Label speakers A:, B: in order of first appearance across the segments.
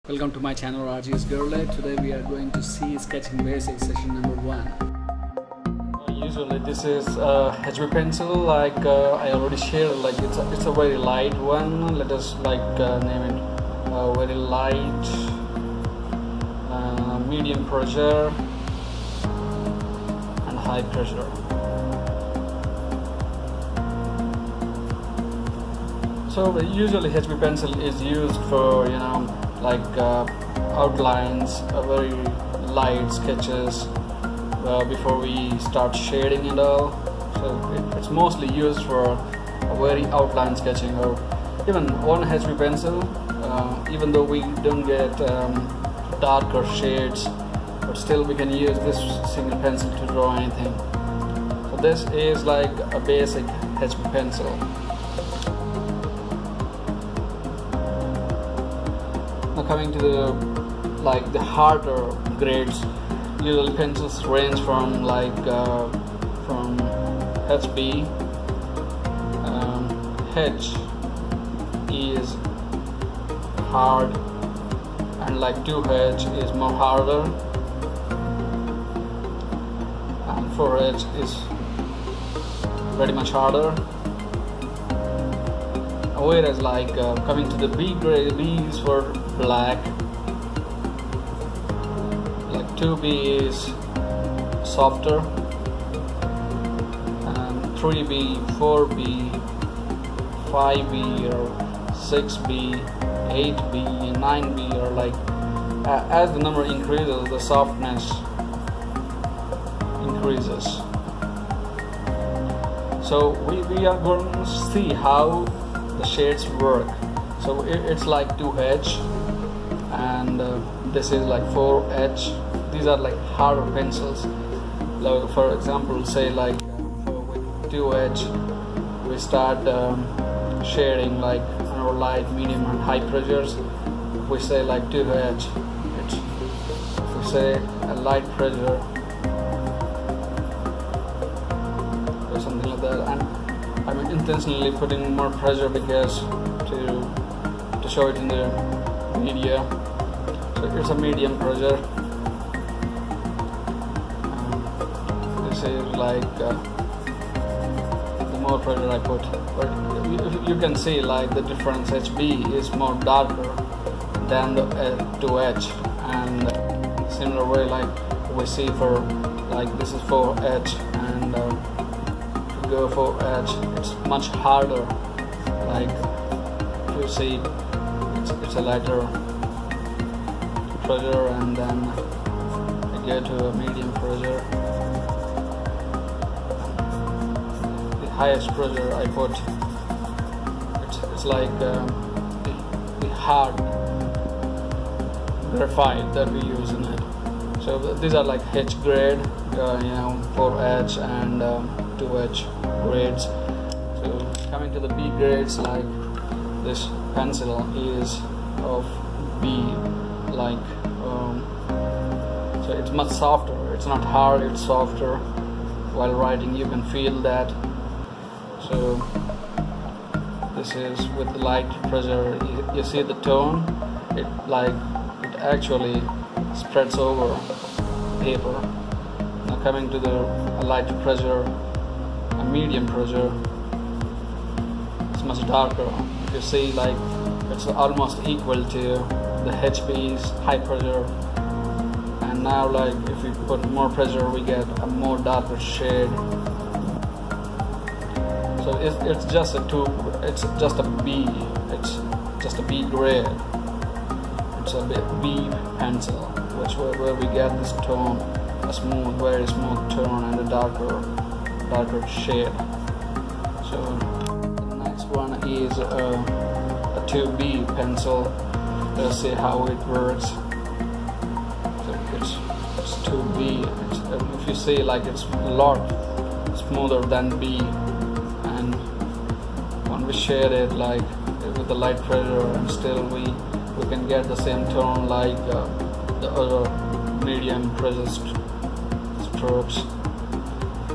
A: Welcome to my channel RGS Gorle. Today we are going to see sketching basics session number 1. Usually this is a HB pencil, like I already shared, like it's a very light one. Let us name it very light, medium pressure and high pressure. So usually HB pencil is used for outlines, very light sketches before we start shading and all. So it's mostly used for a very outline sketching, or even one HB pencil, even though we don't get darker shades, but still we can use this single pencil to draw anything. So this is like a basic HB pencil. Now coming to the harder grades, usually pencils range from from HB. H is hard, and 2H is more harder, and 4H is very much harder. Whereas coming to the B grade, B is for black, 2B is softer, and 3B, 4B, 5B or 6B, 8B and 9B are as the number increases, the softness increases. So we are going to see how the shades work. So it's 2H, and this is 4H. These are harder pencils. For example, say with 2H we start shading under light, medium and high pressures. We say 2H. If we say a light pressure or something like that, and I'm intentionally putting more pressure because to show it in the media. So it's a medium pressure. This is the more pressure I put, but you can see the difference. HB is more darker than the 2H, and similar way we see for this is 4H, and if you go for H, it's much harder. If you see it's a lighter pressure, and then I go to a medium pressure. The highest pressure I put, it's the hard graphite that we use in it. So these are H grade, 4H and 2H grades. So coming to the B grades, this pencil is of B, so it's much softer. It's not hard, it's softer. While writing you can feel that. So this is with light pressure. You see the tone, it actually spreads over paper. Now coming to the light pressure, a medium pressure, it's much darker. You see it's almost equal to the HB's high pressure, and now if we put more pressure we get a more darker shade. So it's just a B, it's just a B grade. It's a B pencil, where we get this tone, a very smooth tone and a darker shade. So the next one is a 2B pencil. Let's see how it works. So it's 2B. If you see it's a lot smoother than B, and when we shade it with the light pressure, and still we can get the same tone the other medium pressure strokes.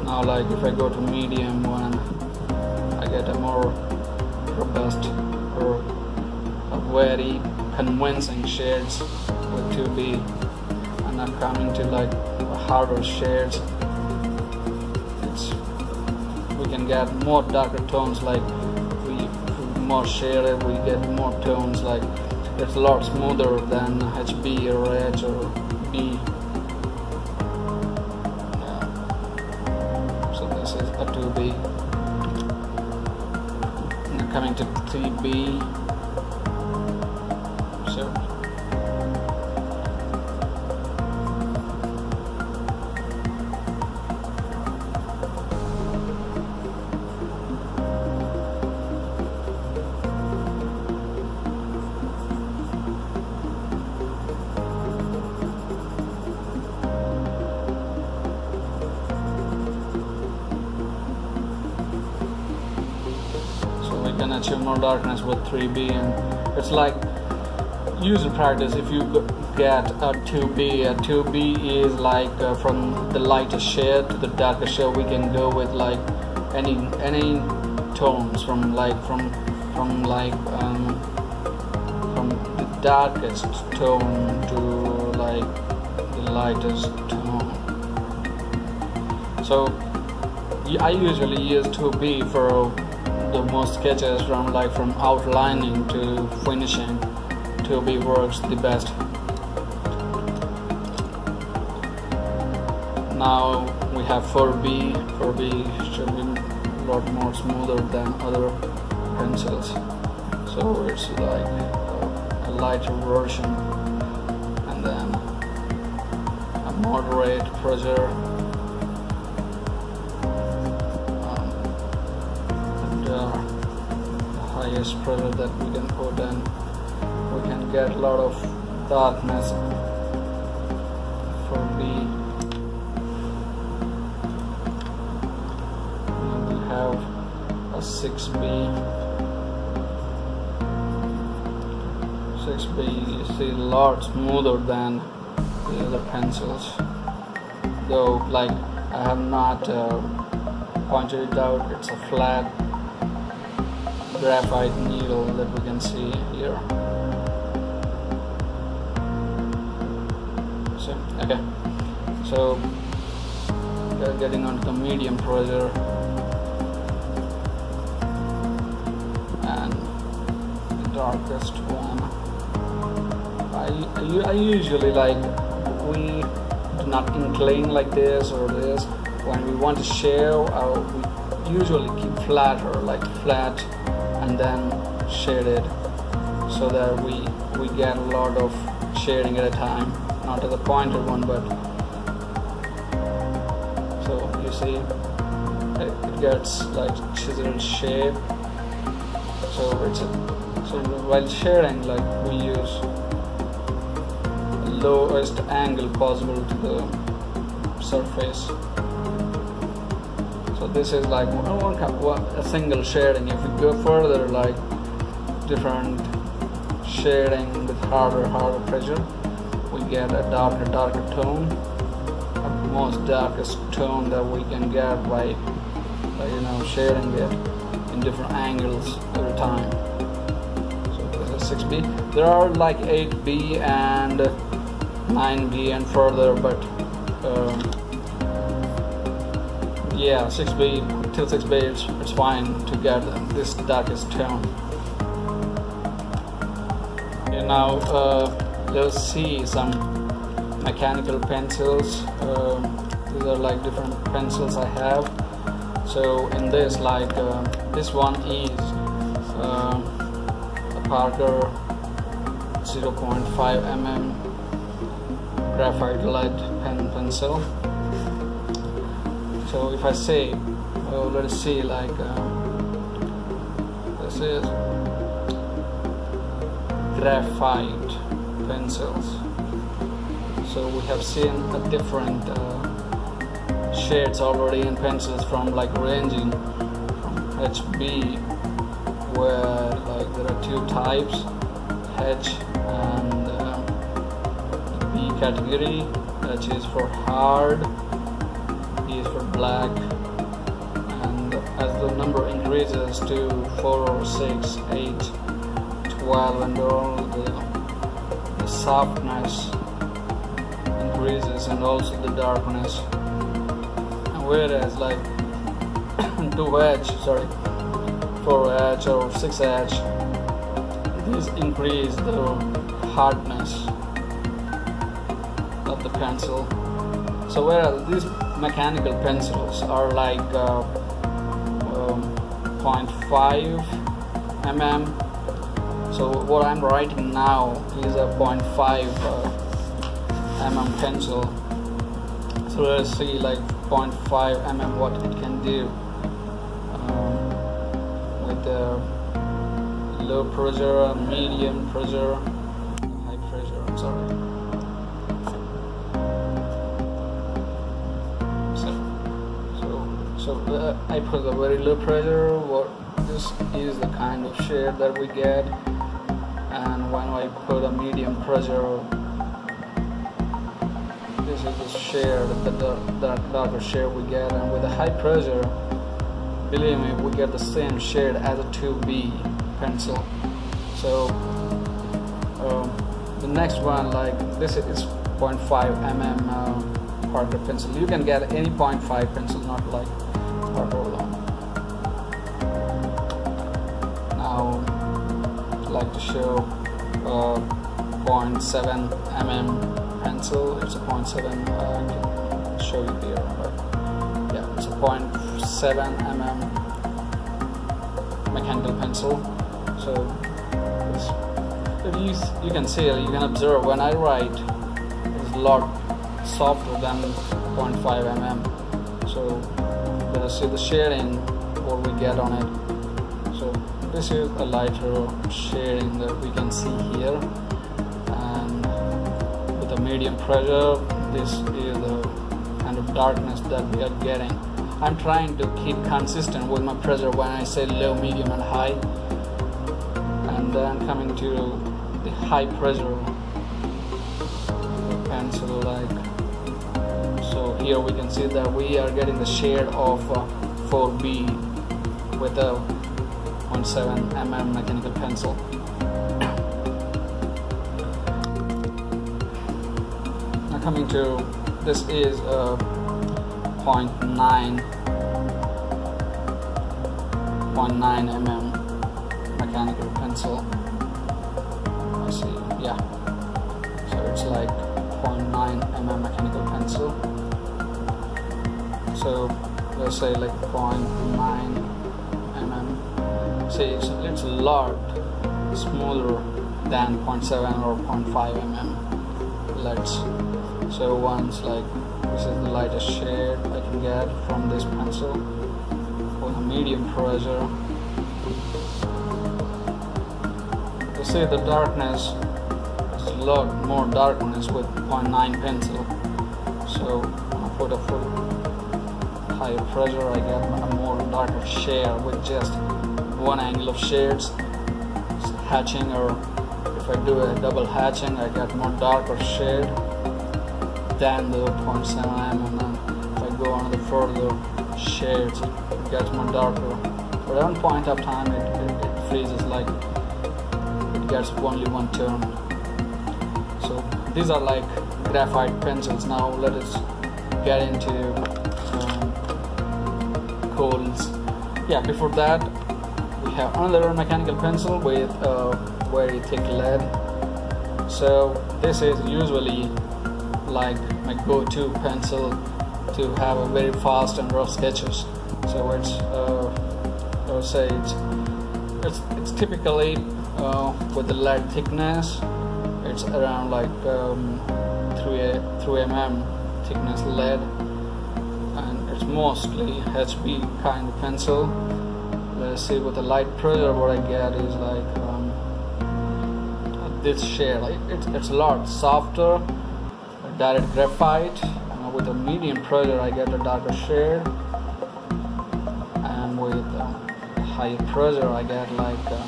A: Now if I go to medium one, I get a more robust or a very convincing shades with 2B, and I'm coming to like harder shades. We can get more darker tones, like we more shaded, we get more tones, like it's a lot smoother than HB or H or B. So this is a 2B. Now coming to 3B. So we can achieve more darkness with 3B, and it's like user practice. If you get a 2B is like from the lightest shade to the darkest shade. We can go with like any tones from the darkest tone to like the lightest tone. So I usually use 2B for the most sketches, from outlining to finishing. 2B works the best. Now we have 4B. 4B should be a lot more smoother than other pencils, so it's like a lighter version, and then a moderate pressure. Highest pressure that we can put in, we can get a lot of darkness for B. And we have a 6B. 6B you see a lot smoother than the other pencils, though like I have not pointed it out. It's a flat graphite needle that we can see here. So okay, so we're getting onto the medium pressure, and the darkest one. I usually like, we do not incline like this or this. When we want to share, we usually keep flatter, like flat, and then shaded, so that we get a lot of shading at a time, not as a pointed one, but so you see it gets like chiseled shape. So while shading, like we use the lowest angle possible to the surface. So this is like a single shading. If you go further, like different shading with harder pressure, we get a darker tone, a most darkest tone that we can get by shading it in different angles every time. So this is 6B. There are like 8B and 9B and further, but yeah, 6B till 6B it's fine to get this darkest tone. Okay, now let's see some mechanical pencils. These are like different pencils I have. So in this, like this one is a Parker 0.5 mm graphite lead pencil. So if I say, let us see, like this is graphite pencils. So we have seen a different shades already in pencils, from like ranging from HB, where like there are two types, H and B category. H is for hard, B is for black, and as the number increases to 4 or 6, 8, while when the softness increases and also the darkness. And whereas like 4H or 6H, these increase the hardness of the pencil. So whereas these mechanical pencils are like 0.5 mm, so what I'm writing now is a 0.5 mm pencil. So let's see like 0.5 mm what it can do with the low pressure, medium pressure, high pressure, I'm sorry. So I put a very low pressure. This is the kind of shade that we get, and when I put a medium pressure, this is the shade, the darker shade we get, and with a high pressure, believe me, we get the same shade as a 2B pencil. So the next one, like this is 0.5 mm Parker pencil. You can get any 0.5 pencil, not like Parker alone. Now I'd like to show 0.7 mm pencil. It's a 0.7, I can show you here, but yeah, it's a 0.7 mm mechanical pencil. So if you can see, you can observe when I write, it's a lot softer than 0.5 mm. So let's see the shading what we get on it. So this is a lighter shading that we can see here, and with a medium pressure, this is the kind of darkness that we are getting. I'm trying to keep consistent with my pressure when I say low, medium and high, and then coming to the high pressure pencil, like so here we can see that we are getting the shade of 4B with a 0.7 mm mechanical pencil. Now coming to, this is a 0.9 mm mechanical pencil. I see, yeah. So it's like 0.9 mm mechanical pencil. So let's say like 0.9 mm. See, it's a lot smaller than 0.7 or 0.5 mm LEDs. So once like this is the lightest shade I can get from this pencil with a medium pressure. You see the darkness, there's a lot more darkness with 0.9 pencil. So when I put a full higher pressure, I get a more darker shade with just one angle of shades. It's hatching, or if I do a double hatching, I get more darker shade than the 0.7 mm, and then if I go on the further shades, it gets more darker. But at one point of time, it freezes, like it gets only one tone. So these are like graphite pencils. Now let us get into Gorles. Yeah, before that we have another mechanical pencil with a very thick lead. So this is usually like my go-to pencil to have a very fast and rough sketches. So it's I would say it's typically with the lead thickness, it's around like 3 mm thickness lead, and it's mostly HB kind of pencil. Let's see, with the light pressure what I get is like this shade. Like it's a lot softer, direct graphite. With a medium pressure I get a darker shade, and with higher pressure I get like a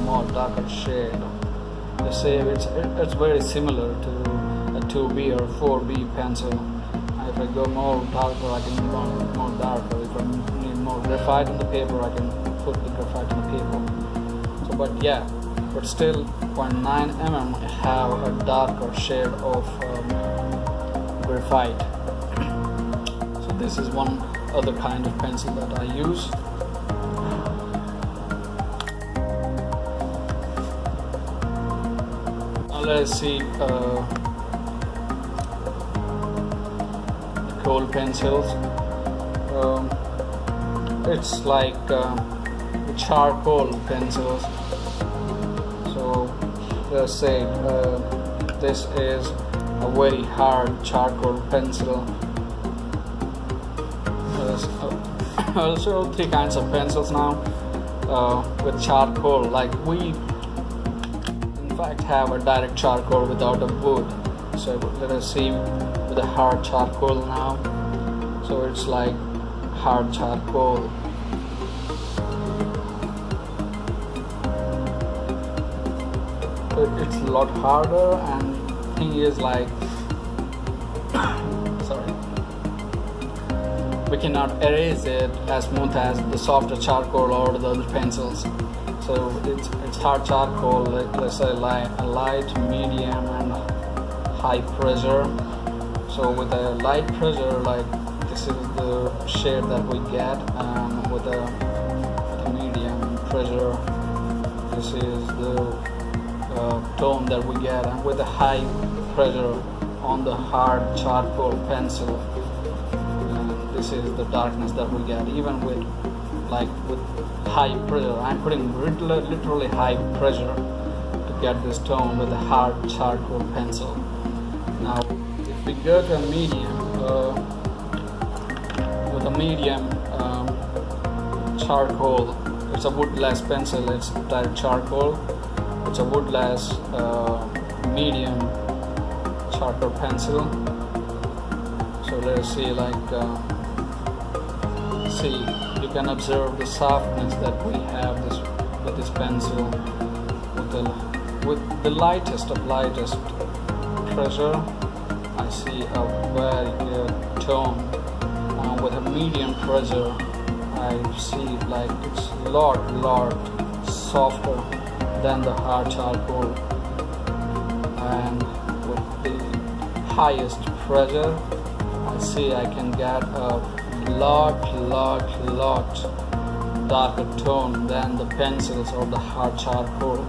A: more darker shade. You see, it's very similar to a 2B or 4B pencil. If I go more darker, I can go more darker. If I need more graphite on the paper, I can put the graphite on the paper. So, but yeah, but still 0.9 mm have a darker shade of graphite. So this is one other kind of pencil that I use. Now let's see Gorle pencils. It's like charcoal pencils. So let's say this is a very hard charcoal pencil. I'll show three kinds of pencils now with charcoal. Like we in fact have a direct charcoal without a wood. So let us see with a hard charcoal now. So it's like hard charcoal. It's a lot harder, and thing is like sorry, we cannot erase it as smooth as the softer charcoal or the other pencils. So it's hard charcoal, let's say like a light, medium and high pressure. So with a light pressure, like this is the shade that we get, and with a medium pressure, this is the tone that we get, and with a high pressure on the hard charcoal pencil, this is the darkness that we get. Even with high pressure, I'm putting literally high pressure to get this tone with a hard charcoal pencil. Now if we go to a medium, with a medium charcoal, it's a woodless pencil, it's direct charcoal. It's a woodless medium charcoal pencil. So let's see, you can observe the softness that we have with this pencil. With the lightest of lightest pressure, I see a very good tone. With a medium pressure, I see like it's a lot softer than the hard charcoal, and with the highest pressure I see I can get a lot darker tone than the pencils or the hard charcoal.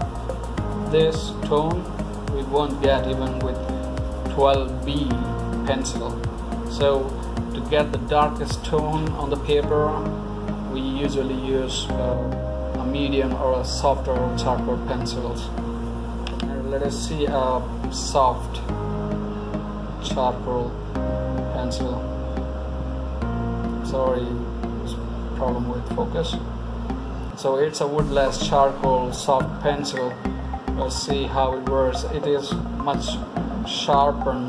A: This tone we won't get even with 12B pencil. So to get the darkest tone on the paper, we usually use a medium or a softer charcoal pencils. Let us see a soft charcoal pencil. Sorry, there's a problem with focus. So it's a woodless charcoal soft pencil. Let's see how it works. It is much sharper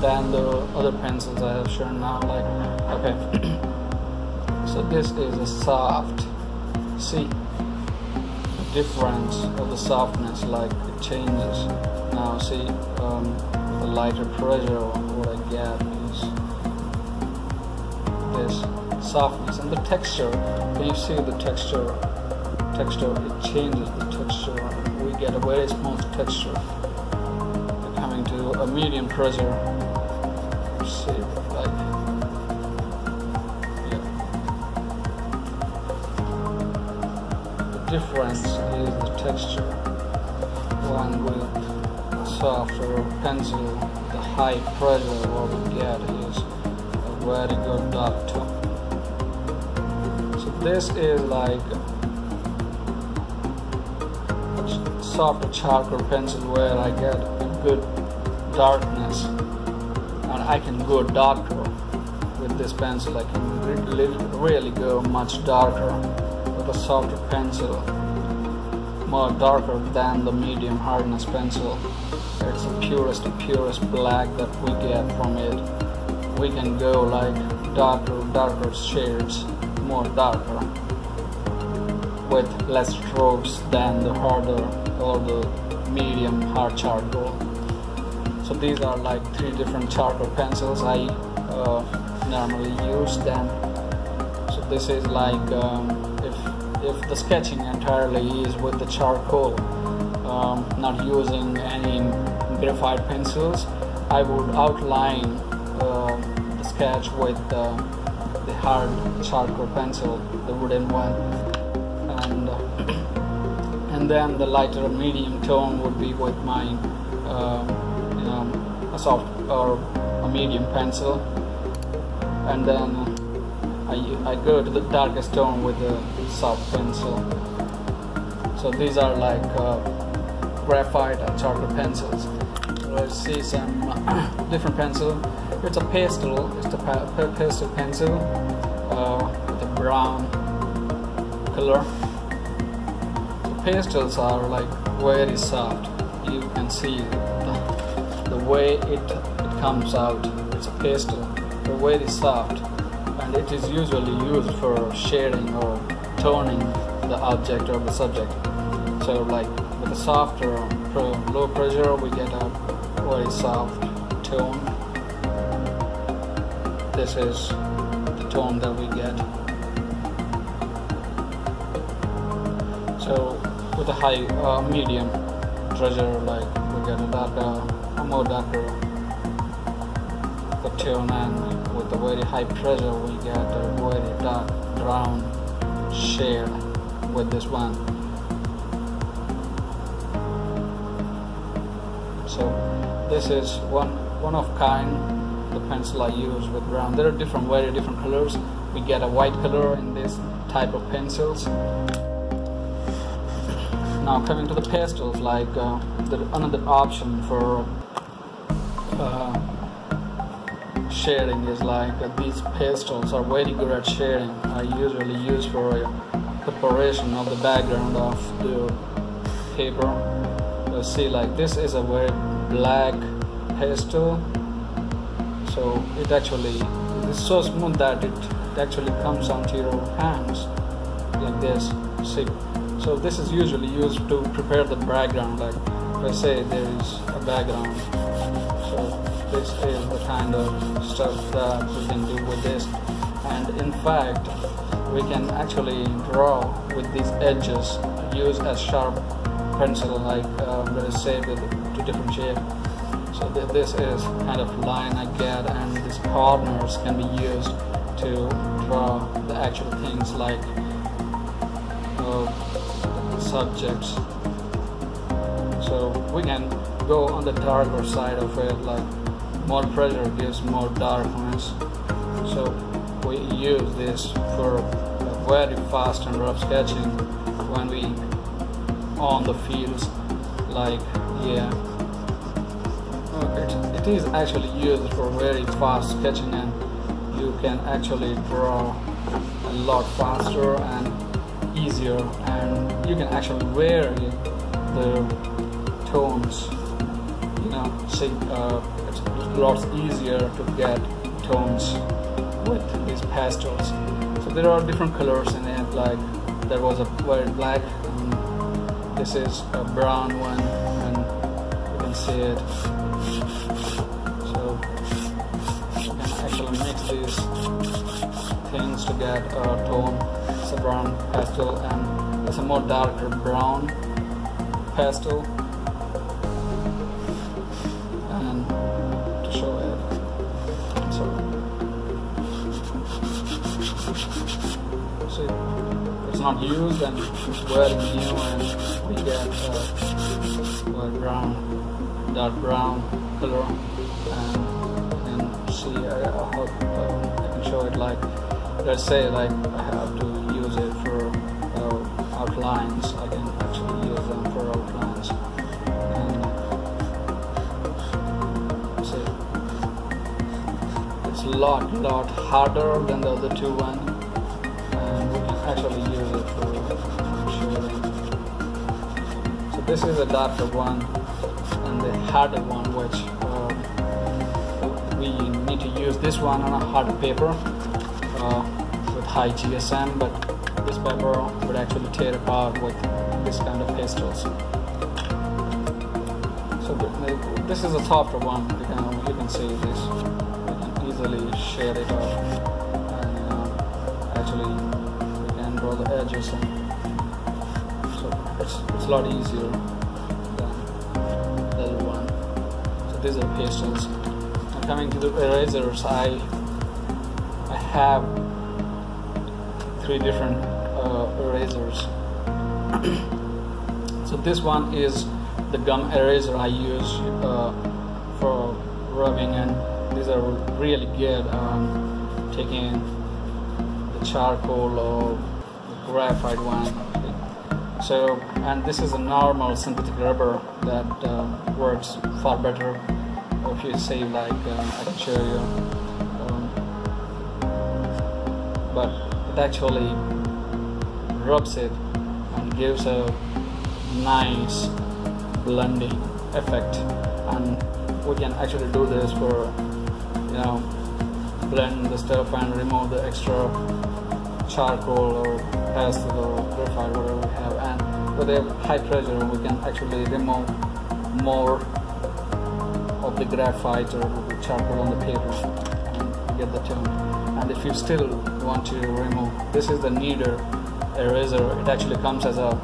A: than the other pencils I have shown now. Okay. So this is a soft. See the difference of the softness, like it changes. Now see the lighter pressure, what I get is this softness. And the texture, can you see the texture? It changes the texture. We get a very smooth texture. Coming to a medium pressure, see, difference is the texture. One with softer pencil, the high pressure, what we get is a very good dark tone. So this is like a softer charcoal pencil where I get a good darkness, and I can go darker with this pencil. I can really go much darker. A softer pencil, more darker than the medium hardness pencil. It's the purest black that we get from it. We can go like darker shades, more darker, with less strokes than the harder or the medium hard charcoal. So these are like three different charcoal pencils I normally use them. So this is like if the sketching entirely is with the charcoal, not using any graphite pencils, I would outline the sketch with the hard charcoal pencil, the wooden one, and then the lighter medium tone would be with my a soft or a medium pencil, and then I go to the darkest tone with the soft pencil. So these are like graphite or charcoal pencils. Let's see some different pencil. It's a pastel. It's a pastel pencil with a brown color. The pastels are like very soft. You can see the way it comes out. It's a pastel. They're very soft, and it is usually used for shading or toning the object or the subject. So like with a softer low pressure, we get a very soft tone. This is the tone that we get. So with a high medium pressure, like we get a more darker the tone, and with a very high pressure we get a very dark brown shade with this one. So this is one of kind, the pencil I use with brown. There are very different colors. We get a white color in this type of pencils. Now coming to the pastels, like another option for shading is like these pastels are very good at shading. I usually use for preparation of the background of the paper. See, like this is a very black pastel, so it actually is so smooth that it actually comes onto your hands like this. See, so this is usually used to prepare the background. Like let's say there is a background, so this is the kind of stuff that we can do with this. And in fact, we can actually draw with these edges, use as sharp pencil, like let us say with two different shapes. So this is kind of line I get, and these corners can be used to draw the actual things like the subjects. So we can go on the darker side of it, like more pressure gives more darkness. So we use this for very fast and rough sketching when we on the fields, like it is actually used for very fast sketching, and you can actually draw a lot faster and easier, and you can actually vary the tones. See, it's lots easier to get tones with these pastels. So there are different colors in it, like there was a very black, and this is a brown one, and you can see it. So you can actually mix these things to get a tone. It's a brown pastel, and it's a more darker brown pastel. And to show it, so see, it's not used and it's very new, and we get dark brown color. And you can see, I hope I can show it, like let's say like I have to use it for outlines. I can actually use them for outlines, and see, it's a lot harder than the other two one, and we can actually use it for shading. So this is a darker one, and the harder one, which we need to use this one on a harder paper with high GSM, but this paper would actually tear apart with this kind of pastels. So this is a softer one. You can see this. We can easily shade it off, and actually we can draw the edges. it's a lot easier than the other one. So these are pastels. And coming to the erasers, I have 3 different erasers. So this one is the gum eraser I use for rubbing, and these are really good. Taking the charcoal or the graphite one. So, and this is a normal synthetic rubber that works far better. If you say like I can show you, but it actually rubs it and gives a nice blending effect, and we can actually do this for, you know, blend the stuff and remove the extra charcoal or pastel or graphite, whatever we have. And with a high pressure we can actually remove more of the graphite or the charcoal on the paper and get the tone. And if you still want to remove, this is the kneader eraser. It actually comes as a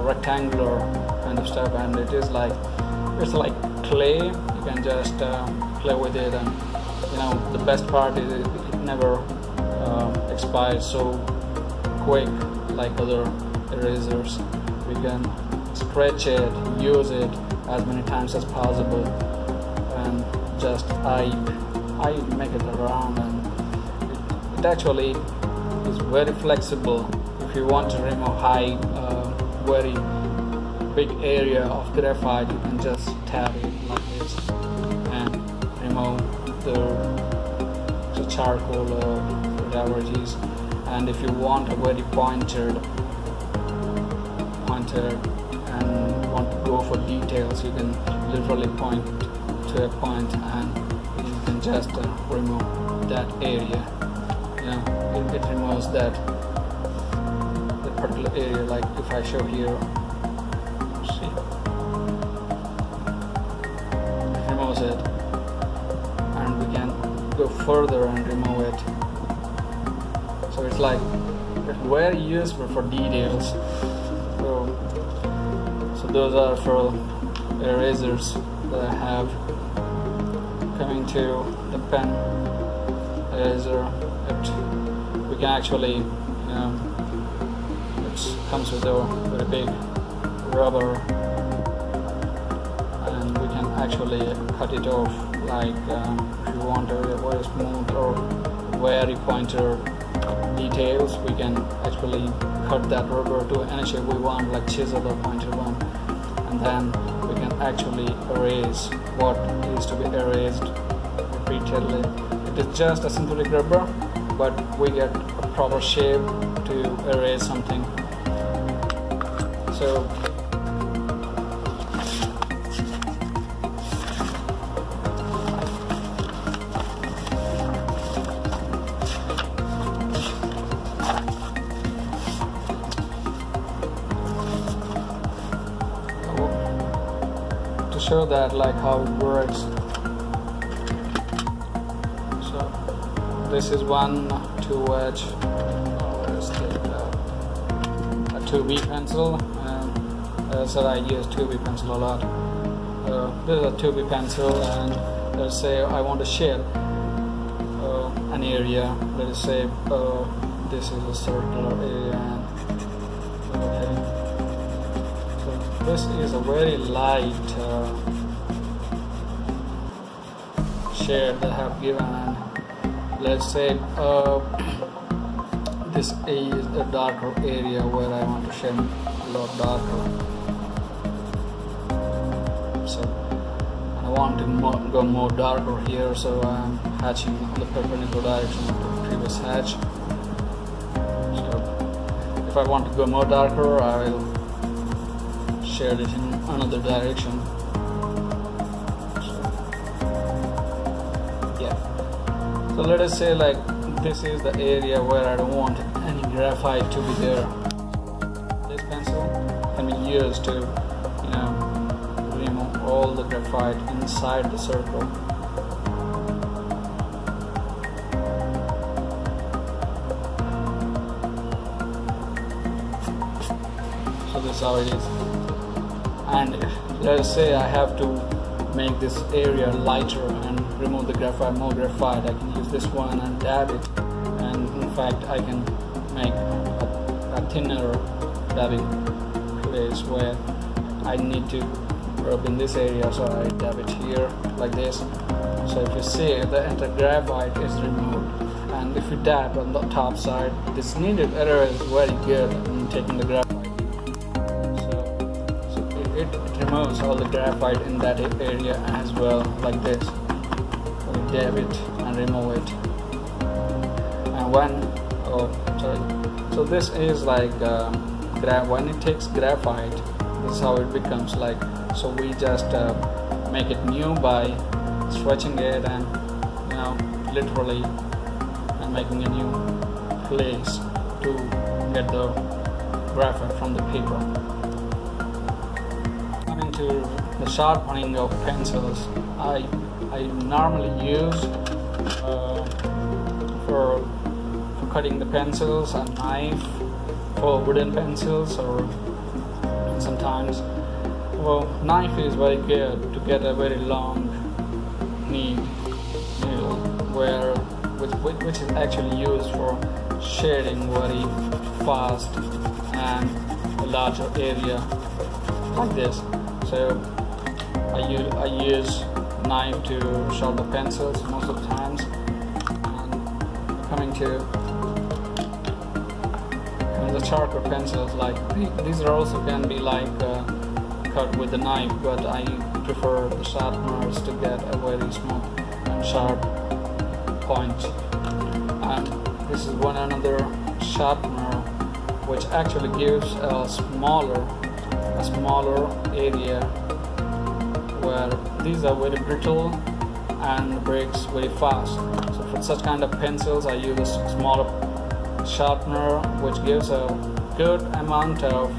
A: rectangular kind of stuff, and it is like, it's like clay. You can just play with it, and you know, the best part is it never expires so quick like other erasers. We can stretch it, use it as many times as possible, and just I make it around, and it actually is very flexible. If you want to remove high, very big area of graphite, you can just tap it like this and remove the charcoal or whatever it is. And if you want a very pointed and want to go for details, you can literally point to a point and you can just remove that area. You know, it removes that particular area. Like if I show here, see, it removes it, and we can go further and remove it. So it's like, it's very useful for details. So those are for erasers that I have. Coming to the pen eraser, we can actually, it comes with a very big rubber, and we can actually cut it off. Like if you want a very smooth or very pointed details, we can actually cut that rubber to any shape we want, like chisel or pointed one, and then we can actually erase what is to be erased repeatedly. It is just a synthetic rubber, but we get a proper shape to erase something. So to show that like how it works, so this is one 2-edge, a 2B pencil, and as I said, I use 2B pencil a lot. This is a 2B pencil, and let's say I want to shade an area. Let us say this is a circular area, and okay, so this is a very light shade that I have given, and let's say this is a darker area where I want to shade a lot darker. So I want to go more darker here, so I'm hatching the perpendicular direction of the previous hatch. So if I want to go more darker, I will shade it in another direction. So, yeah. So let us say like this is the area where I don't want any graphite to be there. This pencil can be used to, remove all the graphite inside the circle. So this is how it is. and let's say I have to make this area lighter and remove the graphite, more graphite, I can use this one and dab it, and in fact I can make a thinner dabbing place where I need to rub in this area, so I dab it here like this. So if you see, the entire graphite is removed, and if you dab on the top side, this kneaded area is very good in taking the graphite. It removes all the graphite in that area as well, like this. We dab it and remove it. And so this is like when it takes graphite, this is how it becomes like. So we just make it new by stretching it and literally and making a new place to get the graphite from the paper. To the sharpening of pencils, I normally use for cutting the pencils a knife for wooden pencils, or sometimes knife is very good to get a very long needle which is actually used for shading very fast and a larger area like this. So I use knife to sharpen the pencils most of the times. And coming to the charcoal pencils, like these are also can be like cut with the knife, but I prefer the sharpeners to get a very smooth and sharp point. And this is one another sharpener which actually gives a smaller area, where these are very brittle and breaks very fast. So for such kind of pencils I use a smaller sharpener which gives a good amount of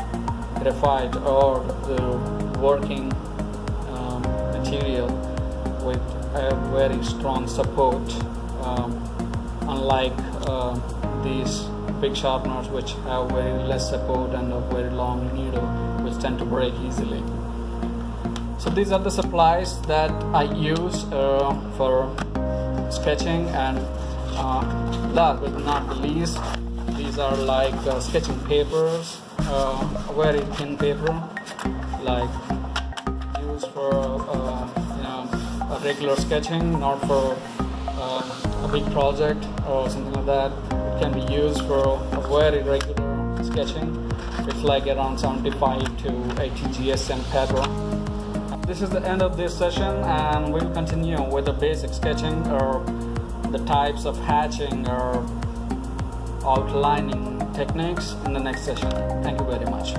A: graphite or the working material with a very strong support, unlike these big sharpeners which have very less support and a very long needle which tend to break easily. So these are the supplies that I use for sketching, and last but not the least, these are like sketching papers, very thin paper, like used for a regular sketching, not for a big project or something like that. It can be used for a very regular sketching. It's like around 75 to 80 GSM paper. This is the end of this session, and we'll continue with the basic sketching or the types of hatching or outlining techniques in the next session. Thank you very much.